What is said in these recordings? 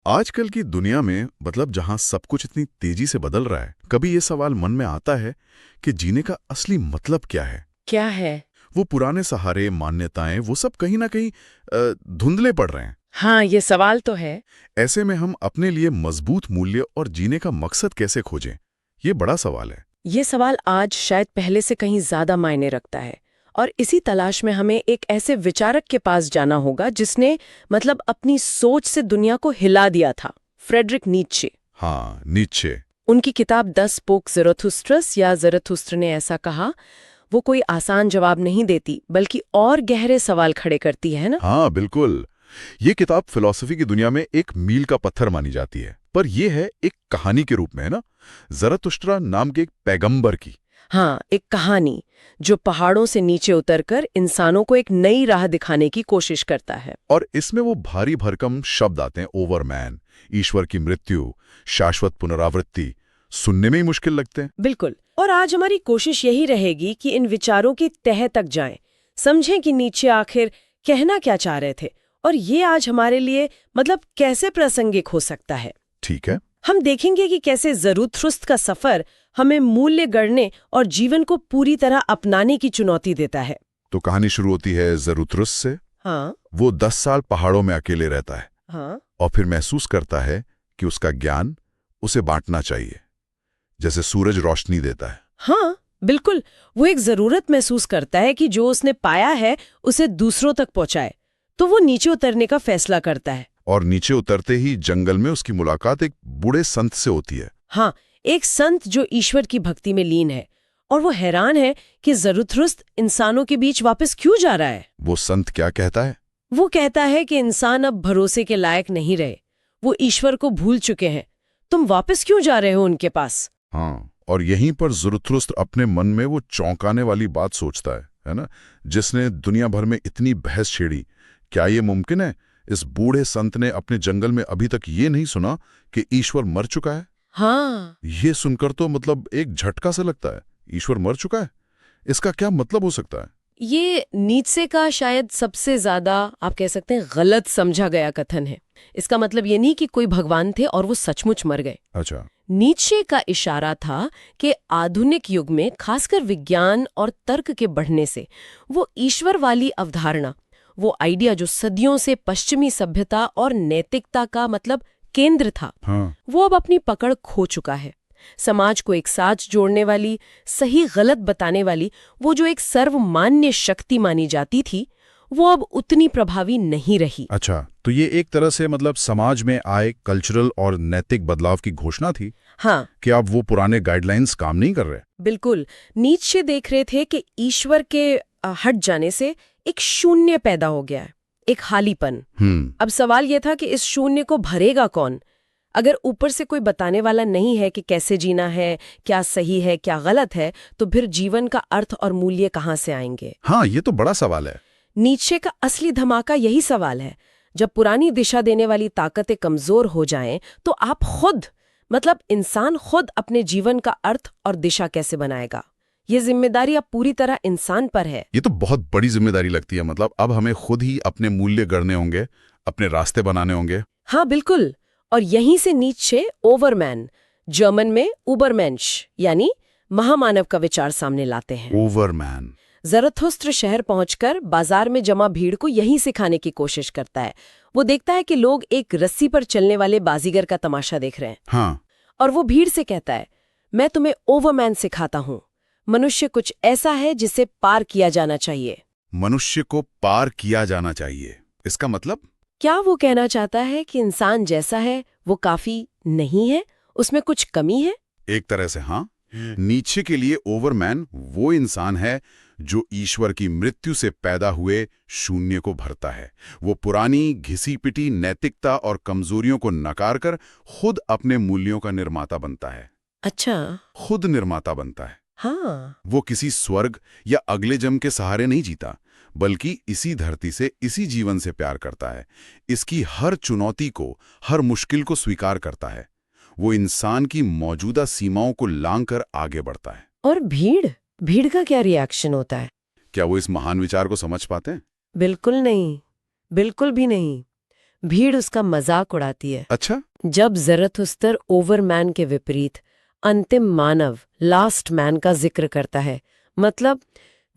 आजकल की दुनिया में मतलब जहां सब कुछ इतनी तेजी से बदल रहा है, कभी ये सवाल मन में आता है कि जीने का असली मतलब क्या है। क्या है? वो पुराने सहारे, मान्यताएं, वो सब कहीं ना कहीं धुंधले पड़ रहे हैं। हाँ, ये सवाल तो है। ऐसे में हम अपने लिए मजबूत मूल्य और जीने का मकसद कैसे खोजें, ये बड़ा सवाल है। ये सवाल आज शायद पहले से कहीं ज्यादा मायने रखता है। और इसी तलाश में हमें एक ऐसे विचारक के पास जाना होगा जिसने मतलब अपनी सोच से दुनिया को हिला दिया था। Friedrich Nietzsche. हाँ, नीत्शे। उनकी किताब 10 स्पोक ज़रथुस्त्रस या ज़रथुस्त्र ने ऐसा कहा, वो कोई आसान जवाब नहीं देती बल्कि और गहरे सवाल खड़े करती है ना। हाँ बिल्कुल। ये किताब फिलॉसफी की दुनिया में एक मील का पत्थर मानी जाती है, पर यह है एक कहानी के रूप में, है ना, ज़रतुष्ट्रा नाम के एक पैगंबर की। हाँ, एक कहानी जो पहाड़ों से नीचे उतरकर इंसानों को एक नई राह दिखाने की कोशिश करता है। और इसमें वो भारी भरकम शब्द आते हैं, ओवरमैन, ईश्वर की मृत्यु, शाश्वत पुनरावृत्ति, सुनने में ही मुश्किल लगते हैं। बिल्कुल। और आज हमारी कोशिश यही रहेगी कि इन विचारों की तह तक जाएं, समझें कि नीचे आखिर कहना क्या चाह रहे थे और ये आज हमारे लिए मतलब कैसे प्रासंगिक हो सकता है। ठीक है। हम देखेंगे कि कैसे ज़रूथुस्त्र का सफर हमें मूल्य गढ़ने और जीवन को पूरी तरह अपनाने की चुनौती देता है। तो कहानी शुरू होती है ज़रूथुस्त्र से। हाँ। वो 10 साल पहाड़ों में अकेले रहता है। हाँ। और फिर महसूस करता है कि उसका ज्ञान उसे बांटना चाहिए, जैसे सूरज रोशनी देता है। हाँ, बिल्कुल। वो एक जरूरत महसूस करता है कि जो उसने पाया है उसे दूसरों तक पहुंचाए, तो वो नीचे उतरने का फैसला करता है। और नीचे उतरते ही जंगल में उसकी मुलाकात एक बूढ़े संत से होती है। हाँ, एक संत जो ईश्वर की भक्ति में लीन है, और वो हैरान है कि ज़रूथुस्त्र इंसानों के बीच वापस क्यों जा रहा है। वो संत क्या कहता है? वो कहता है कि इंसान अब भरोसे के लायक नहीं रहे, वो ईश्वर को भूल चुके हैं, तुम वापस क्यों जा रहे हो उनके पास। हाँ, और यहीं पर ज़रूथुस्त्र अपने मन में वो चौंकाने वाली बात सोचता है ना, जिसने दुनिया भर में इतनी बहस छेड़ी। क्या ये मुमकिन है? इस बूढ़े संत ने अपने जंगल में अभी तक ये नहीं सुना कि ईश्वर मर चुका है। हाँ। ये सुनकर तो मतलब एक झटका सा लगता है। ईश्वर मर चुका है, इसका क्या मतलब हो सकता है? ये नीत्शे का शायद सबसे ज्यादा आप कह सकते हैं गलत समझा गया कथन है। इसका मतलब ये नहीं कि कोई भगवान थे और वो सचमुच मर गए। अच्छा। नीत्शे का इशारा था कि आधुनिक युग में खासकर विज्ञान और तर्क के बढ़ने से वो ईश्वर वाली अवधारणा, वो आइडिया जो सदियों से पश्चिमी सभ्यता और नैतिकता का मतलब केंद्र था, हाँ। वो अब अपनी पकड़ खो चुका है। समाज को एक साथ जोड़ने वाली, सही गलत बताने वाली वो जो एक सर्वमान्य शक्ति मानी जाती थी, वो अब उतनी प्रभावी नहीं रही। अच्छा, तो ये एक तरह से मतलब समाज में आए कल्चरल और नैतिक बदलाव की घोषणा थी। हाँ, कि अब वो पुराने गाइडलाइंस काम नहीं कर रहे। बिल्कुल। नीत्शे देख रहे थे कि ईश्वर के हट जाने से एक शून्य पैदा हो गया है, एक खालीपन। अब सवाल यह था कि इस शून्य को भरेगा कौन? अगर ऊपर से कोई बताने वाला नहीं है कि कैसे जीना है, क्या सही है, क्या गलत है, तो फिर जीवन का अर्थ और मूल्य कहाँ से आएंगे? हाँ, ये तो बड़ा सवाल है। नीत्शे का असली धमाका यही सवाल है। जब पुरानी दिशा देने वाली ताकतें कमजोर हो जाएं, तो आप खुद मतलब इंसान खुद अपने जीवन का अर्थ और दिशा कैसे बनाएगा? ये जिम्मेदारी अब पूरी तरह इंसान पर है। ये तो बहुत बड़ी जिम्मेदारी लगती है। मतलब अब हमें खुद ही अपने मूल्य गढ़ने होंगे, अपने रास्ते बनाने होंगे। हाँ, बिल्कुल। और यहीं से नीत्शे ओवरमैन, जर्मन में उबरमेंश यानी महामानव का विचार सामने लाते हैं। ओवरमैन। ज़रथुस्त्र शहर पहुंचकर बाजार में जमा भीड़ को यही सिखाने की कोशिश करता है। वो देखता है कि लोग एक रस्सी पर चलने वाले बाजीगर का तमाशा देख रहे हैं। हाँ। और वो भीड़ से कहता है, मैं तुम्हें ओवरमैन सिखाता हूँ। मनुष्य कुछ ऐसा है जिसे पार किया जाना चाहिए। मनुष्य को पार किया जाना चाहिए, इसका मतलब? क्या वो कहना चाहता है कि इंसान जैसा है वो काफी नहीं है, उसमें कुछ कमी है? एक तरह से हाँ। नीत्शे के लिए ओवरमैन वो इंसान है जो ईश्वर की मृत्यु से पैदा हुए शून्य को भरता है। वो पुरानी घिसी पिटी नैतिकता और कमजोरियों को नकार कर खुद अपने मूल्यों का निर्माता बनता है। अच्छा। खुद निर्माता बनता है। हाँ। वो किसी स्वर्ग या अगले जन्म के सहारे नहीं जीता, बल्कि इसी धरती से, इसी जीवन से प्यार करता है। इसकी हर चुनौती को, हर मुश्किल को स्वीकार करता है। वो इंसान की मौजूदा सीमाओं को लांघकर आगे बढ़ता है। और भीड़ का क्या रिएक्शन होता है? क्या वो इस महान विचार को समझ पाते हैं? बिल्कुल नहीं, बिल्कुल भी नहीं। भीड़ उसका मजाक उड़ाती है। अच्छा। जब ज़रथुस्तर ओवरमैन के विपरीत अंतिम मानव, लास्ट मैन का जिक्र करता है, मतलब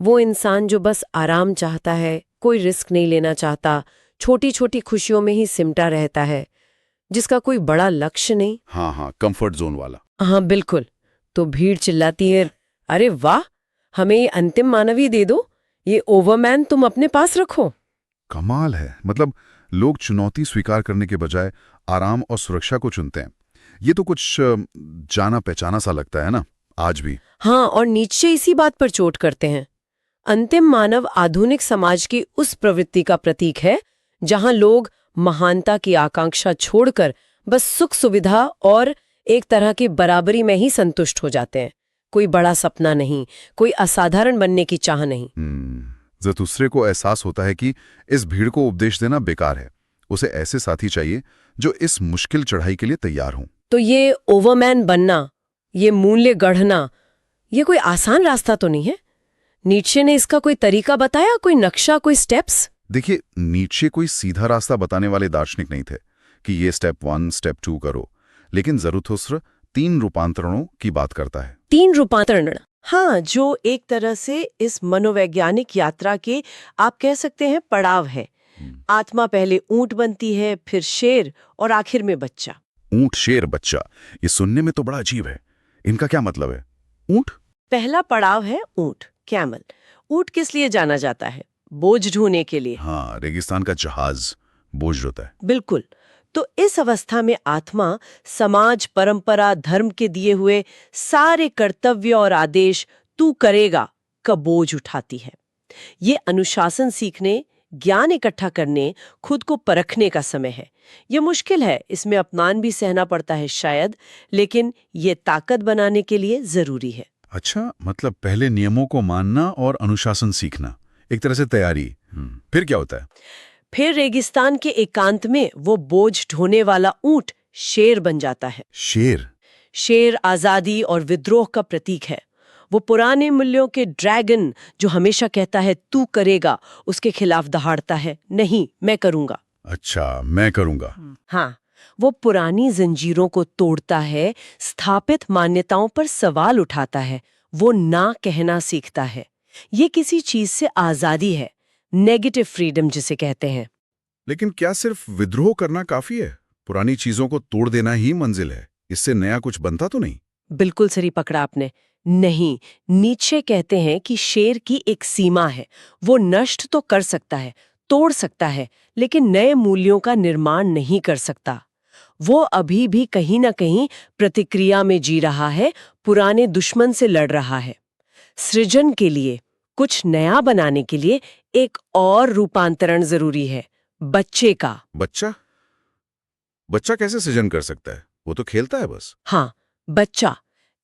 वो इंसान जो बस आराम चाहता है, कोई रिस्क नहीं लेना चाहता, छोटी छोटी खुशियों में ही सिमटा रहता है, जिसका कोई बड़ा लक्ष्य नहीं। हाँ, कंफर्ट जोन वाला। हाँ बिल्कुल। तो भीड़ चिल्लाती है, अरे वाह, हमें ये अंतिम मानव ही दे दो, ये ओवरमैन तुम अपने पास रखो। कमाल है। मतलब लोग चुनौती स्वीकार करने के बजाय आराम और सुरक्षा को चुनते हैं। ये तो कुछ जाना पहचाना सा लगता है ना, आज भी। हाँ, और नीचे इसी बात पर चोट करते हैं। अंतिम मानव आधुनिक समाज की उस प्रवृत्ति का प्रतीक है जहां लोग महानता की आकांक्षा छोड़कर बस सुख सुविधा और एक तरह की बराबरी में ही संतुष्ट हो जाते हैं। कोई बड़ा सपना नहीं, कोई असाधारण बनने की चाह नहीं। ज़रथुस्त्रे को एहसास होता है कि इस भीड़ को उपदेश देना बेकार है। उसे ऐसे साथी चाहिए जो इस मुश्किल चढ़ाई के लिए तैयार हों। तो ये ओवरमैन बनना, ये मूल्य गढ़ना, ये कोई आसान रास्ता तो नहीं है। नीचे ने इसका कोई तरीका बताया, कोई नक्शा, कोई स्टेप्स? देखिए, नीचे कोई सीधा रास्ता बताने वाले दार्शनिक नहीं थे कि ये स्टेप 1, स्टेप 2 करो। लेकिन ज़रथुस्त्र 3 रूपांतरणों की बात करता है। 3 रूपांतरण? हाँ, जो एक तरह से इस मनोवैज्ञानिक यात्रा के आप कह सकते हैं पड़ाव है। आत्मा पहले ऊंट बनती है, फिर शेर और आखिर में बच्चा। ऊंट, शेर, बच्चा, ये सुनने में तो बड़ा अजीब है। इनका क्या मतलब है? ऊंट? पहला पड़ाव है ऊंट, कैमल। ऊंट किस लिए जाना जाता है? बोझ ढोने के लिए। हाँ, रेगिस्तान का जहाज बोझ ढोता है। बिल्कुल। तो इस अवस्था में आत्मा समाज, परंपरा, धर्म के दिए हुए सारे कर्तव्य और आदेश तू करेगा का बोझ उठाती है। ये अनुशासन सीखने, ज्ञान इकट्ठा करने, खुद को परखने का समय है। ये मुश्किल है, इसमें अपमान भी सहना पड़ता है शायद, लेकिन ये ताकत बनाने के लिए जरूरी है। अच्छा, मतलब पहले नियमों को मानना और अनुशासन सीखना, एक तरह से तैयारी। फिर क्या होता है? फिर रेगिस्तान के एकांत में वो बोझ ढोने वाला ऊंट शेर बन जाता है। शेर? शेर आजादी और विद्रोह का प्रतीक है। वो पुराने मूल्यों के ड्रैगन जो हमेशा कहता है तू करेगा, उसके खिलाफ दहाड़ता है, नहीं मैं करूंगा। अच्छा, मैं करूंगा। हाँ, वो पुरानी जंजीरों को तोड़ता है, स्थापित मान्यताओं पर सवाल उठाता है, वो ना कहना सीखता है। ये किसी चीज से आजादी है, नेगेटिव फ्रीडम जिसे कहते हैं। लेकिन क्या सिर्फ विद्रोह करना काफी है? पुरानी चीजों को तोड़ देना ही मंजिल है, इससे नया कुछ बनता तो नहीं? बिल्कुल सही पकड़ा आपने। नहीं, नीचे कहते हैं कि शेर की एक सीमा है। वो नष्ट तो कर सकता है, तोड़ सकता है, लेकिन नए मूल्यों का निर्माण नहीं कर सकता। वो अभी भी कहीं ना कहीं प्रतिक्रिया में जी रहा है, पुराने दुश्मन से लड़ रहा है। सृजन के लिए, कुछ नया बनाने के लिए एक और रूपांतरण जरूरी है, बच्चे का। बच्चा? बच्चा कैसे सृजन कर सकता है? वो तो खेलता है बस। हाँ,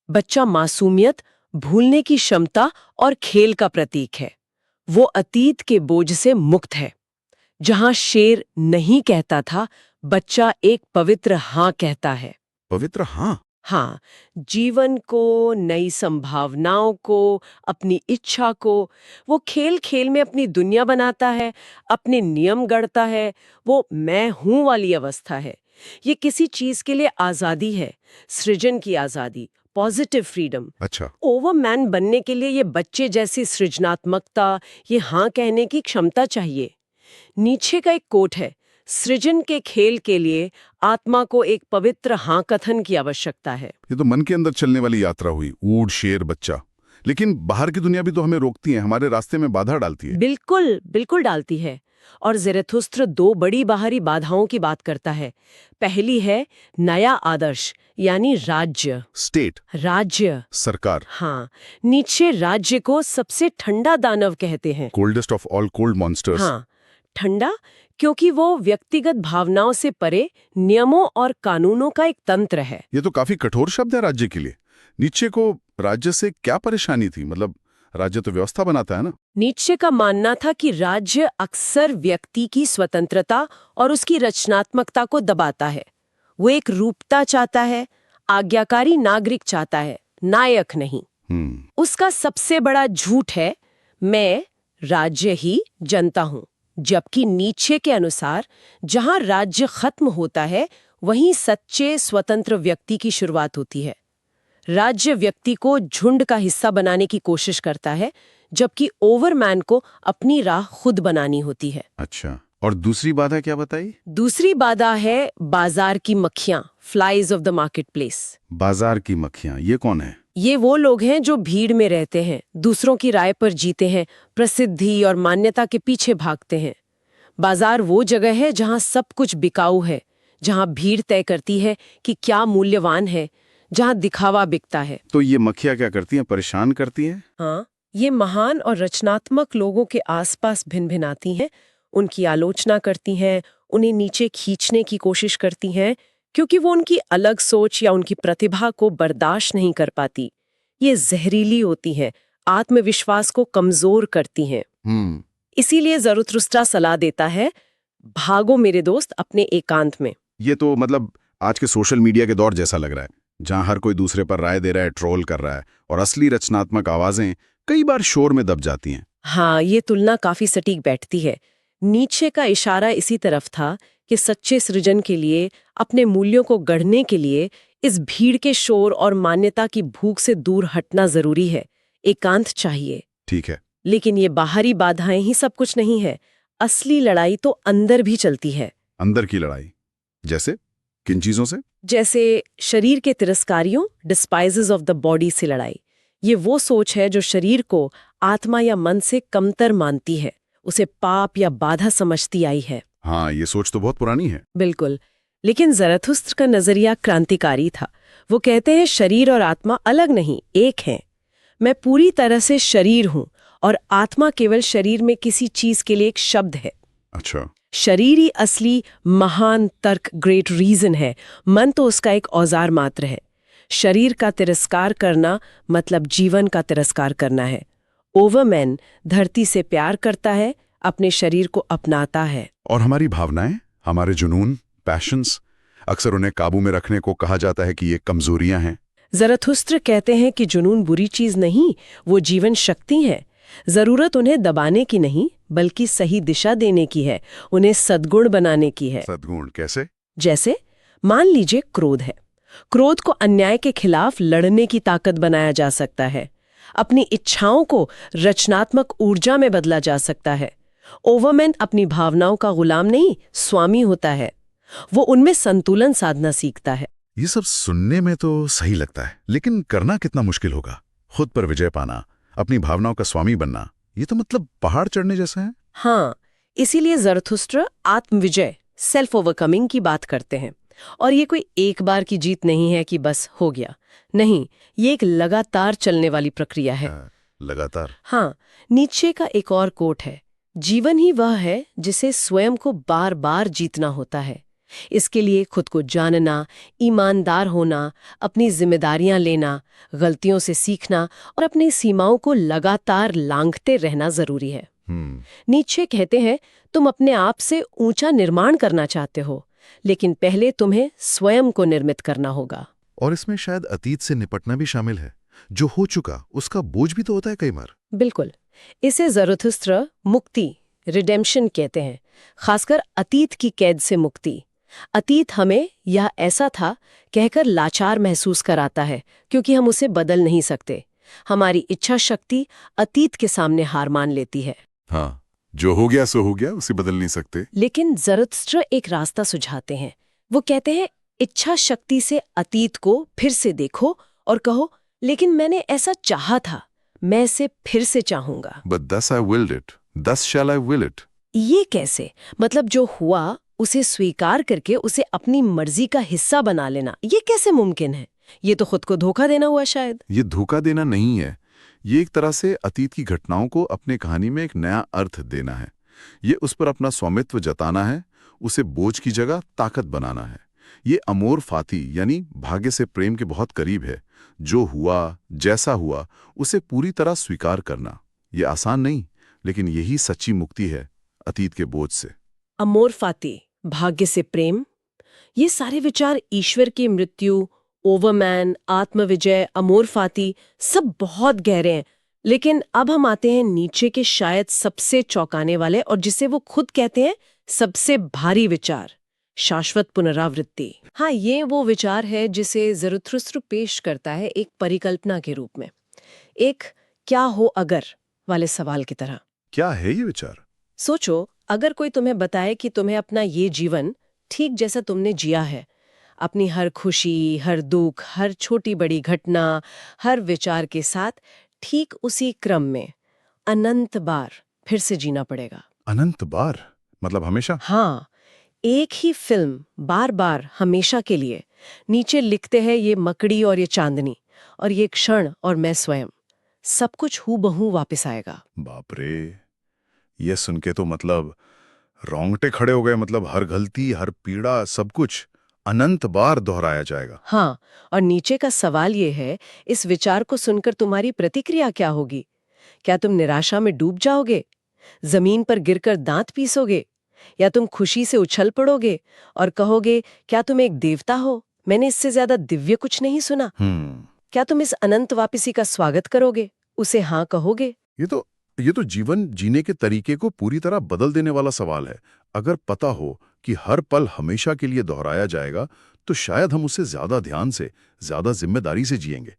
बच्चा मासूमियत, भूलने की क्षमता और खेल का प्रतीक है। वो अतीत के बोझ से मुक्त है। जहां शेर नहीं कहता था, बच्चा एक पवित्र हाँ कहता है। पवित्र हाँ? हाँ, जीवन को, नई संभावनाओं को, अपनी इच्छा को। वो खेल खेल में अपनी दुनिया बनाता है, अपने नियम गढ़ता है। वो मैं हूं वाली अवस्था है। ये किसी चीज के लिए आजादी है, सृजन की आजादी, पॉजिटिव फ्रीडम। अच्छा। ओवरमैन बनने के लिए ये बच्चे जैसी सृजनात्मकता, ये हाँ कहने की क्षमता चाहिए। नीचे का एक कोट है, सृजन के खेल के लिए आत्मा को एक पवित्र हाँ कथन की आवश्यकता है। ये तो मन के अंदर चलने वाली यात्रा हुई, ऊंट, शेर, बच्चा। लेकिन बाहर की दुनिया भी तो हमें रोकती है, हमारे रास्ते में बाधा डालती है। बिल्कुल बिल्कुल डालती है। और ज़रथुस्त्र 2 बड़ी बाहरी बाधाओं की बात करता है। पहली है नया आदर्श, यानी राज्य। स्टेट, राज्य, सरकार। हाँ। नीचे राज्य को सबसे ठंडा दानव कहते हैं। Coldest of all cold monsters. हाँ, ठंडा क्योंकि वो व्यक्तिगत भावनाओं से परे नियमों और कानूनों का एक तंत्र है। ये तो काफी कठोर शब्द है राज्य के लिए। नीचे को राज्य से क्या परेशानी थी? मतलब राज्य तो व्यवस्था बनाता है ना। नीचे का मानना था कि राज्य अक्सर व्यक्ति की स्वतंत्रता और उसकी रचनात्मकता को दबाता है। वो एक रूपता चाहता है, आज्ञाकारी नागरिक चाहता है, नायक नहीं। उसका सबसे बड़ा झूठ है मैं राज्य ही जनता हूँ। जबकि नीचे के अनुसार जहां राज्य खत्म होता है वहीं सच्चे स्वतंत्र व्यक्ति की शुरुआत होती है। राज्य व्यक्ति को झुंड का हिस्सा बनाने की कोशिश करता है, जबकि ओवरमैन को अपनी राह खुद बनानी होती है। अच्छा, और दूसरी बाधा क्या बताई? दूसरी बाधा है बाजार की मक्खियां, flies of the market place. बाजार की मक्खियां, ये कौन है? ये वो लोग हैं जो भीड़ में रहते हैं, दूसरों की राय पर जीते हैं, प्रसिद्धि और मान्यता के पीछे भागते हैं। बाजार वो जगह है जहां सब कुछ बिकाऊ है, जहां भीड़ तय करती है कि क्या मूल्यवान है, जहां दिखावा बिकता है। तो ये मक्खियां क्या करती हैं? परेशान करती हैं? हाँ, ये महान और रचनात्मक लोगों के आसपास भिनभिनाती हैं, उनकी आलोचना करती हैं, उन्हें नीचे खींचने की कोशिश करती हैं, क्योंकि वो उनकी अलग सोच या उनकी प्रतिभा को बर्दाश्त नहीं कर पाती। ये जहरीली होती हैं, आत्मविश्वास को कमजोर करती हैं। इसीलिए ज़रथुस्त्रा सलाह देता है, भागो मेरे दोस्त अपने एकांत में। ये तो मतलब आज के सोशल मीडिया के दौर जैसा लग रहा है, जहां हर कोई दूसरे पर राय दे रहा है, ट्रोल कर रहा है, और असली रचनात्मक आवाजें कई बार शोर में दब जाती हैं। हाँ, ये तुलना काफी सटीक बैठती है। नीचे का इशारा इसी तरफ था कि सच्चे सृजन के लिए, अपने मूल्यों को गढ़ने के लिए इस भीड़ के शोर और मान्यता की भूख से दूर हटना जरूरी है, एकांत चाहिए। ठीक है। लेकिन ये बाहरी बाधाएं ही सब कुछ नहीं है, असली लड़ाई तो अंदर भी चलती है। अंदर की लड़ाई जैसे किन चीजों से? जैसे शरीर के तिरस्कारियों, डिस्पाइजेस ऑफ द बॉडी से लड़ाई। ये वो सोच है जो शरीर को आत्मा या मन से कमतर मानती है, उसे पाप या बाधा समझती आई है। हाँ, ये सोच तो बहुत पुरानी है। बिल्कुल, लेकिन ज़रथुस्त्र का नजरिया क्रांतिकारी था। वो कहते हैं शरीर और आत्मा अलग नहीं, एक हैं। मैं पूरी तरह से शरीर हूं और आत्मा केवल शरीर में किसी चीज के लिए एक शब्द है। अच्छा। शरीर ही असली महान तर्क, ग्रेट रीजन है, मन तो उसका एक औजार मात्र है। शरीर का तिरस्कार करना मतलब जीवन का तिरस्कार करना है। ओवरमैन धरती से प्यार करता है, अपने शरीर को अपनाता है। और हमारी भावनाएं, हमारे जुनून, पैशंस, अक्सर उन्हें काबू में रखने को कहा जाता है कि ये कमजोरियां हैं। ज़रथुस्त्र कहते हैं कि जुनून बुरी चीज नहीं, वो जीवन शक्ति है। जरूरत उन्हें दबाने की नहीं, बल्कि सही दिशा देने की है, उन्हें सद्गुण बनाने की है। सद्गुण कैसे? जैसे मान लीजिए क्रोध है। क्रोध को अन्याय के खिलाफ लड़ने की ताकत बनाया जा सकता है। अपनी इच्छाओं को रचनात्मक ऊर्जा में बदला जा सकता है। ओवरमैन अपनी भावनाओं का गुलाम नहीं, स्वामी होता है। वो उनमें संतुलन साधना सीखता है। ये सब सुनने में तो सही लगता है, लेकिन करना कितना मुश्किल होगा। खुद पर विजय पाना, अपनी भावनाओं का स्वामी बनना, ये तो मतलब पहाड़ चढ़ने जैसा है। हाँ, इसीलिए ज़रथुस्त्र आत्मविजय, सेल्फ ओवरकमिंग की बात करते हैं। और ये कोई एक बार की जीत नहीं है कि बस हो गया। नहीं, ये एक लगातार चलने वाली प्रक्रिया है। लगातार। हाँ, नीचे का एक और कोट है, जीवन ही वह है जिसे स्वयं को बार बार जीतना होता है। इसके लिए खुद को जानना, ईमानदार होना, अपनी जिम्मेदारियां लेना, गलतियों से सीखना और अपनी सीमाओं को लगातार लांघते रहना जरूरी है। नीचे कहते हैं, तुम अपने आप से ऊंचा निर्माण करना चाहते हो, लेकिन पहले तुम्हें स्वयं को निर्मित करना होगा। और इसमें शायद अतीत से निपटना भी शामिल है। जो हो चुका उसका बोझ भी तो होता है कई बार। बिल्कुल, इसे ज़रथुस्त्र मुक्ति, रिडेम्पशन कहते हैं, खासकर अतीत की कैद से मुक्ति। अतीत हमें यह ऐसा था कहकर लाचार महसूस कराता है, क्योंकि हम उसे बदल नहीं सकते। हमारी इच्छा शक्ति अतीत के सामने हार मान लेती है। हाँ, जो हो गया सो हो गया, उसे बदल नहीं सकते। लेकिन ज़रथुस्त्र एक रास्ता सुझाते हैं। वो कहते हैं, इच्छा शक्ति से अतीत को फिर से देखो और कहो, लेकिन मैंने ऐसा चाहा था, मैं इसे फिर से चाहूंगा। But thus I willed it, thus shall I will it. ये कैसे? मतलब जो हुआ उसे स्वीकार करके उसे अपनी मर्जी का हिस्सा बना लेना, ये कैसे मुमकिन है? ये तो खुद को धोखा देना हुआ शायद। ये धोखा देना नहीं है, ये एक तरह से अतीत की घटनाओं को अपने कहानी में एक नया अर्थ देना है। ये उस पर अपना स्वामित्व जताना है, उसे बोझ की जगह ताकत बनाना है। ये अमोर फाती यानी भाग्य से प्रेम के बहुत करीब है। जो हुआ, जैसा हुआ, उसे पूरी तरह स्वीकार करना। ये आसान नहीं, लेकिन यही सच्ची मुक्ति है अतीत के बोझ से। अमोर फाती, भाग्य से प्रेम, ये सारे विचार ईश्वर की मृत्यु, ओवरमैन, आत्मविजय, अमोर फाती, सब बहुत गहरे हैं, लेकिन अब हम आते हैं नीचे के शायद सबसे चौंकाने वाले और जिसे वो खुद कहते हैं सबसे भारी विचार, शाश्वत पुनरावृत्ति। हाँ, ये वो विचार है जिसे ज़रथुस्त्र पेश करता है एक परिकल्पना के रूप में, एक क्या हो अगर वाले सवाल की तरह। क्या है ये विचार? सोचो, अगर कोई तुम्हें बताए कि तुम्हें अपना ये जीवन ठीक जैसा तुमने जिया है, अपनी हर खुशी, हर दुख, हर छोटी बड़ी घटना, हर विचार के साथ ठीक उसी क्रम में अनंत बार फिर से जीना पड़ेगा। अनंत बार? मतलब हमेशा? हाँ, एक ही फिल्म बार बार हमेशा के लिए। नीचे लिखते हैं ये मकड़ी और ये चांदनी और ये क्षण और मैं स्वयं, सब कुछ हूबहू वापस आएगा। बाप रे, ये सुन के तो मतलब रोंगटे खड़े हो गए। मतलब हर गलती, हर पीड़ा, सब कुछ अनंत बार दोहराया जाएगा। हाँ, और नीचे का सवाल ये है, इस विचार को सुनकर तुम्हारी प्रतिक्रिया क्या होगी? क्या तुम निराशा में डूब जाओगे, जमीन पर गिरकर दांत पीसोगे, या तुम खुशी से उछल पड़ोगे और कहोगे क्या तुम एक देवता हो, मैंने इससे ज्यादा दिव्य कुछ नहीं सुना? क्या तुम इस अनंत वापसी का स्वागत करोगे, उसे हाँ कहोगे? ये तो जीवन जीने के तरीके को पूरी तरह बदल देने वाला सवाल है। अगर पता हो कि हर पल हमेशा के लिए दोहराया जाएगा, तो शायद हम उसे ज्यादा ध्यान से, ज्यादा जिम्मेदारी से जिएंगे।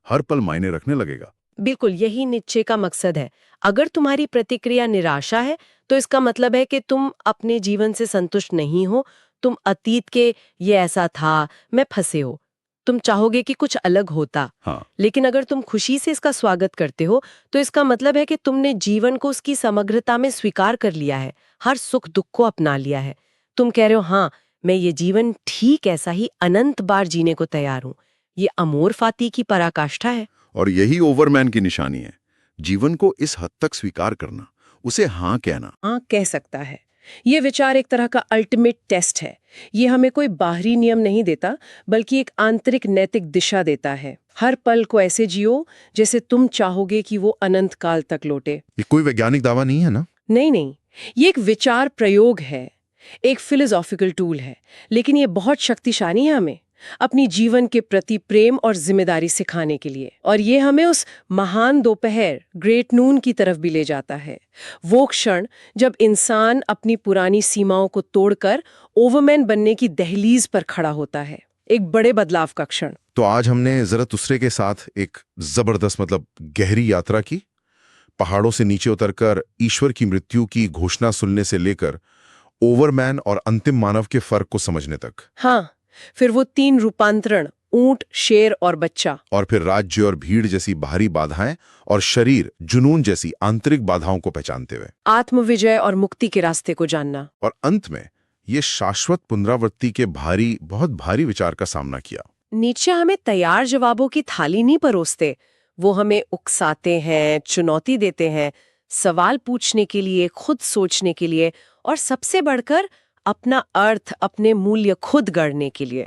हर पल मायने रखने लगेगा। बिल्कुल, यही नीचे का मकसद है। अगर तुम्हारी प्रतिक्रिया निराशा है, तो इसका मतलब है कि तुम अपने जीवन से संतुष्ट नहीं हो, तुम अतीत के ये ऐसा था में फंसे हो, तुम चाहोगे कि कुछ अलग होता। हाँ। लेकिन अगर तुम खुशी से इसका स्वागत करते हो, तो इसका मतलब है कि तुमने जीवन को उसकी समग्रता में स्वीकार कर लिया है, हर सुख दुख को अपना लिया है। तुम कह रहे हो हाँ, मैं ये जीवन ठीक ऐसा ही अनंत बार जीने को तैयार हूँ। ये अमोर फाती की पराकाष्ठा है। और यही ओवरमैन की निशानी है, जीवन को इस हद तक स्वीकार करना, उसे हाँ कहना। हाँ, कह सकता है। ये विचार एक तरह का अल्टीमेट टेस्ट है। ये हमें कोई बाहरी नियम नहीं देता, बल्कि एक आंतरिक नैतिक दिशा देता है। हर पल को ऐसे जियो जैसे तुम चाहोगे कि वो अनंत काल तक लौटे। ये कोई वैज्ञानिक दावा नहीं है ना? नहीं, ये एक विचार प्रयोग है, एक फिलोसॉफिकल टूल है, लेकिन ये बहुत शक्तिशाली है हमें अपनी जीवन के प्रति प्रेम और जिम्मेदारी सिखाने के लिए। और ये हमें उस महान दोपहर, ग्रेट नून की तरफ भी ले जाता है, वो क्षण जब इंसान अपनी पुरानी सीमाओं को तोड़कर ओवरमैन बनने की दहलीज पर खड़ा होता है, एक बड़े बदलाव का क्षण। तो आज हमने ज़रथुस्त्र के साथ एक जबरदस्त, मतलब गहरी यात्रा की। पहाड़ों से नीचे उतरकर ईश्वर की मृत्यु की घोषणा सुनने से लेकर ओवरमैन और अंतिम मानव के फर्क को समझने तक। हाँ, फिर वो 3 रूपांतरण, ऊंट, शेर और बच्चा, और फिर राज्य और भीड़ जैसी बाहरी बाधाएं और शरीर, जुनून जैसी आंतरिक बाधाओं को पहचानते हुए आत्मविजय और मुक्ति के रास्ते को जानना। और अंत में ये शाश्वत पुनरावृत्ति के बहुत भारी विचार का सामना किया। नीचे हमें तैयार जवाबों की थाली नहीं परोसते, वो हमें उकसाते हैं, चुनौती देते हैं, सवाल पूछने के लिए, खुद सोचने के लिए, और सबसे बढ़कर अपना अर्थ, अपने मूल्य खुद गढ़ने के लिए।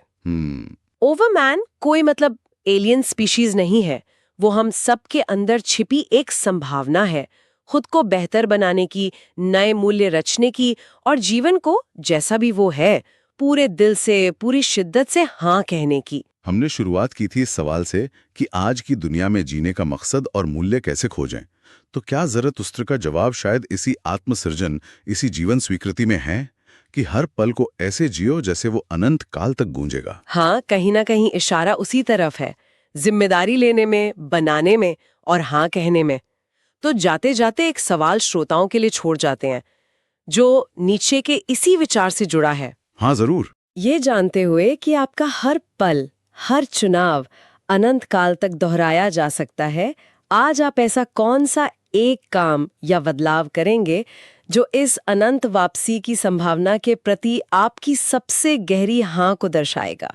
ओवरमैन कोई मतलब एलियन स्पीशीज नहीं है, वो हम सबके अंदर छिपी एक संभावना है, खुद को बेहतर बनाने की, नए मूल्य रचने की, और जीवन को जैसा भी वो है पूरे दिल से, पूरी शिद्दत से हाँ कहने की। हमने शुरुआत की थी इस सवाल से कि आज की दुनिया में जीने का मकसद और मूल्य कैसे खोजें। तो क्या ज़रथुस्त्र का जवाब शायद इसी आत्मसृजन, इसी जीवन स्वीकृति में है कि हर पल को ऐसे जियो जैसे वो अनंत काल तक गूंजेगा। हाँ, कहीं ना कहीं इशारा उसी तरफ है, जिम्मेदारी लेने में, बनाने में और हाँ कहने में। तो जाते जाते एक सवाल श्रोताओं के लिए छोड़ जाते हैं, जो नीचे के इसी विचार से जुड़ा है। हाँ जरूर। ये जानते हुए कि आपका हर पल, हर चुनाव अनंत काल तक दोहराया जा सकता है, आज आप ऐसा कौन सा एक काम या बदलाव करेंगे जो इस अनंत वापसी की संभावना के प्रति आपकी सबसे गहरी हाँ को दर्शाएगा।